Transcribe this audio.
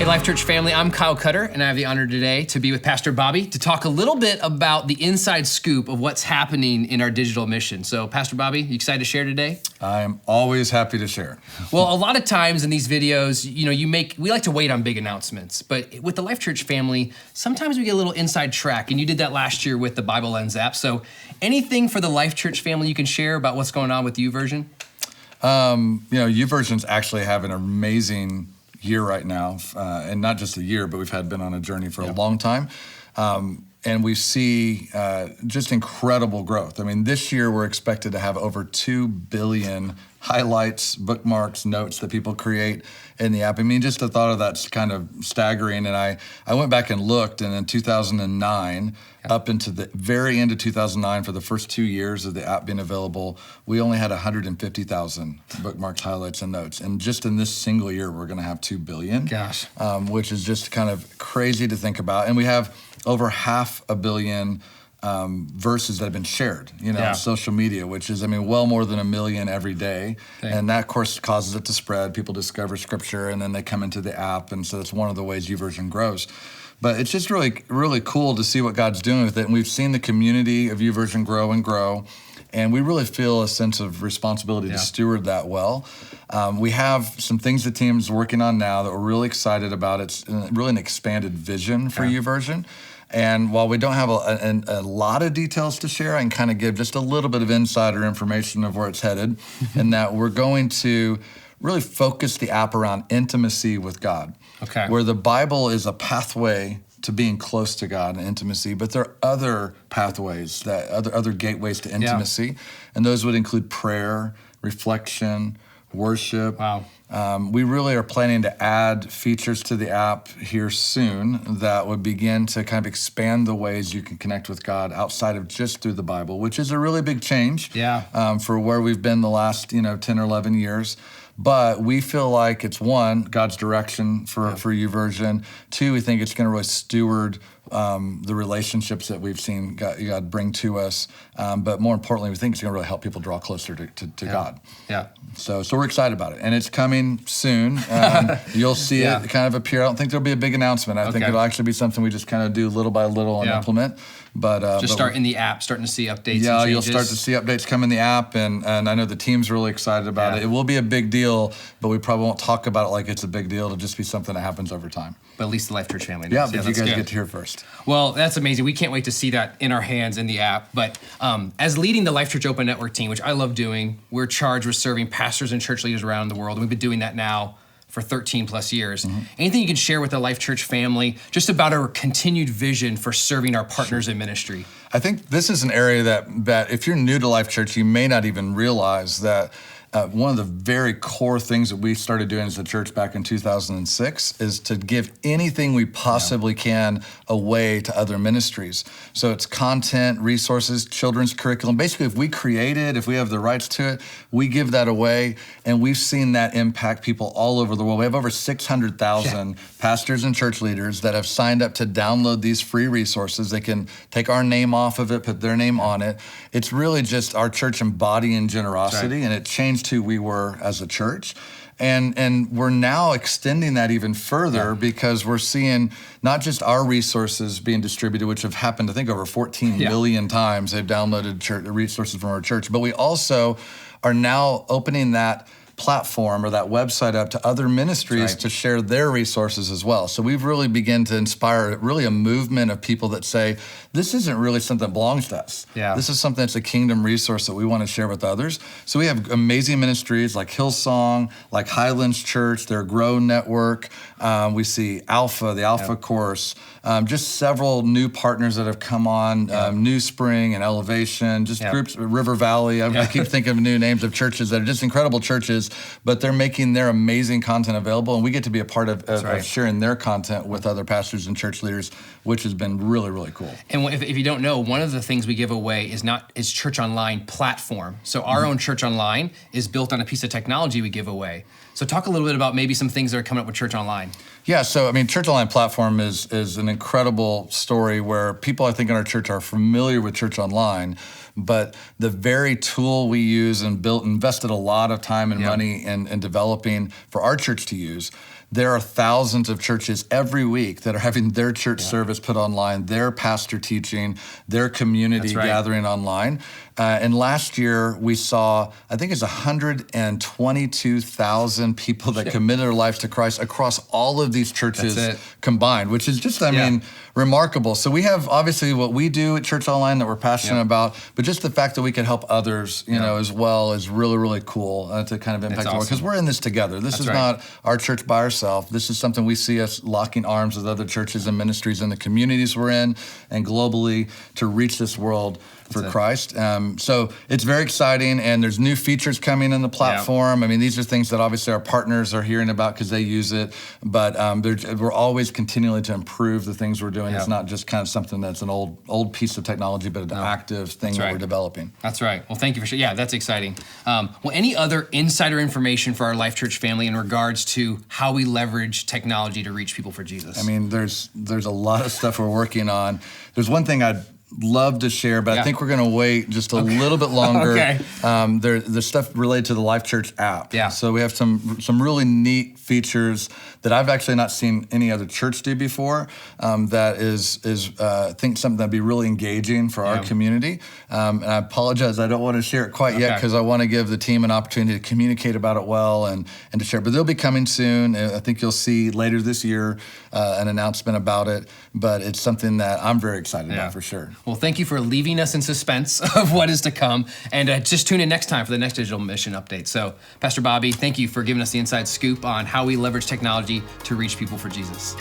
Hey, Life.Church family, I'm Kyle Cutter, and I have the honor today to be with Pastor Bobby to talk a little bit about the inside scoop of what's happening in our digital mission. So, Pastor Bobby, you excited to share today? I'm always happy to share. Well, a lot of times in these videos, we like to wait on big announcements, but with the Life.Church family, sometimes we get a little inside track, and you did that last year with the Bible Lens app. So, anything for the Life.Church family you can share about what's going on with YouVersion? YouVersion's actually having an amazing year right now, and not just a year, but we've been on a journey for a long time. And we see just incredible growth. I mean, this year we're expected to have over 2 billion highlights, bookmarks, notes that people create in the app. I mean, just the thought of that's kind of staggering. And I went back and looked, and in 2009, up into the very end of 2009, for the first 2 years of the app being available, we only had 150,000 bookmarks, highlights, and notes. And just in this single year, we're going to have 2 billion. Gosh. Which is just kind of crazy to think about. And we have over 500 million verses that have been shared, on social media, which is, well more than 1 million every day. And that, of course, causes it to spread. People discover Scripture, and then they come into the app. And so that's one of the ways YouVersion grows. But it's just really, really cool to see what God's doing with it. And we've seen the community of YouVersion grow and grow. And we really feel a sense of responsibility to steward that well. We have some things the team's working on now that we're really excited about. It's really an expanded vision for YouVersion. And while we don't have a lot of details to share, I can kind of give just a little bit of insider information of where it's headed, and that we're going to really focus the app around intimacy with God. Okay. Where the Bible is a pathway to being close to God and intimacy, but there are other pathways, other gateways to intimacy, and those would include prayer, reflection, worship. Wow. We really are planning to add features to the app here soon that would begin to kind of expand the ways you can connect with God outside of just through the Bible, which is a really big change for where we've been the last 10 or 11 years. But we feel like it's, one, God's direction for YouVersion. Two, we think it's going to really steward the relationships that we've seen God bring to us. But more importantly, we think it's going to really help people draw closer to God. Yeah. So we're excited about it. And it's coming soon. You'll see it kind of appear. I don't think there'll be a big announcement. I think it'll actually be something we just kind of do little by little and implement. But start in the app, starting to see updates. Yeah, and you'll start to see updates come in the app, and I know the team's really excited about it. It will be a big deal, but we probably won't talk about it like it's a big deal. It'll just be something that happens over time. But at least the Life.Church family knows. Yeah, but you guys get to hear first. Well, that's amazing. We can't wait to see that in our hands in the app. But as leading the Life.Church Open Network team, which I love doing, we're charged with serving pastors and church leaders around the world. And we've been doing that now for 13 plus years. Mm-hmm. Anything you can share with the Life.Church family just about our continued vision for serving our partners in ministry? I think this is an area that if you're new to Life.Church, you may not even realize that one of the very core things that we started doing as a church back in 2006 is to give anything we possibly can away to other ministries. So it's content, resources, children's curriculum. Basically, if we have the rights to it, we give that away. And we've seen that impact people all over the world. We have over 600,000 pastors and church leaders that have signed up to download these free resources. They can take our name off of it, put their name on it. It's really just our church embodying generosity, and it changed who we were as a church. And we're now extending that even further because we're seeing not just our resources being distributed, which have happened, I think, over 14 million times. They've downloaded resources from our church, but we also are now opening that platform or that website up to other ministries to share their resources as well. So we've really begun to inspire really a movement of people that say, this isn't really something that belongs to us. Yeah. This is something that's a kingdom resource that we want to share with others. So we have amazing ministries like Hillsong, like Highlands Church, their Grow Network. We see Alpha, the Alpha course, just several new partners that have come on, New Spring and Elevation, just groups, River Valley. I keep thinking of new names of churches that are just incredible churches, but they're making their amazing content available, and we get to be a part of sharing their content with other pastors and church leaders, which has been really, really cool. And if you don't know, one of the things we give away is Church Online platform. So our own Church Online is built on a piece of technology we give away. So talk a little bit about maybe some things that are coming up with Church Online. Yeah, so Church Online platform is an incredible story where people I think in our church are familiar with Church Online, but the very tool we use and invested a lot of time and money in developing for our church to use. There are thousands of churches every week that are having their church service put online, their pastor teaching, their community gathering online. And last year we saw, I think it's 122,000 people that committed their lives to Christ across all of these churches combined, which is just, I mean, remarkable. So we have obviously what we do at Church Online that we're passionate about, but just the fact that we can help others, you know, as well is really, really cool to kind of impact the world, because we're in this together. This is not our church by ourselves. This is something we see us locking arms with other churches and ministries in the communities we're in and globally to reach this world for Christ. So it's very exciting, and there's new features coming in the platform. I mean, these are things that obviously our partners are hearing about because they use it, but we're always continually to improve the things we're doing. It's not just kind of something that's an old piece of technology, but an active thing that we're developing. That's right. Well, thank you for sharing. Yeah, that's exciting. Well, any other insider information for our Life Church family in regards to how we leverage technology to reach people for Jesus? I mean, there's a lot of stuff we're working on. There's one thing I'd love to share, but I think we're going to wait just a little bit longer. There's stuff related to the Life Church app. So we have some really neat features that I've actually not seen any other church do before. That is I think something that'd be really engaging for our community. And I apologize, I don't want to share it quite yet because I want to give the team an opportunity to communicate about it well and to share. But they'll be coming soon. I think you'll see later this year an announcement about it. But it's something that I'm very excited about for sure. Well, thank you for leaving us in suspense of what is to come. And just tune in next time for the next digital mission update. So, Pastor Bobby, thank you for giving us the inside scoop on how we leverage technology to reach people for Jesus.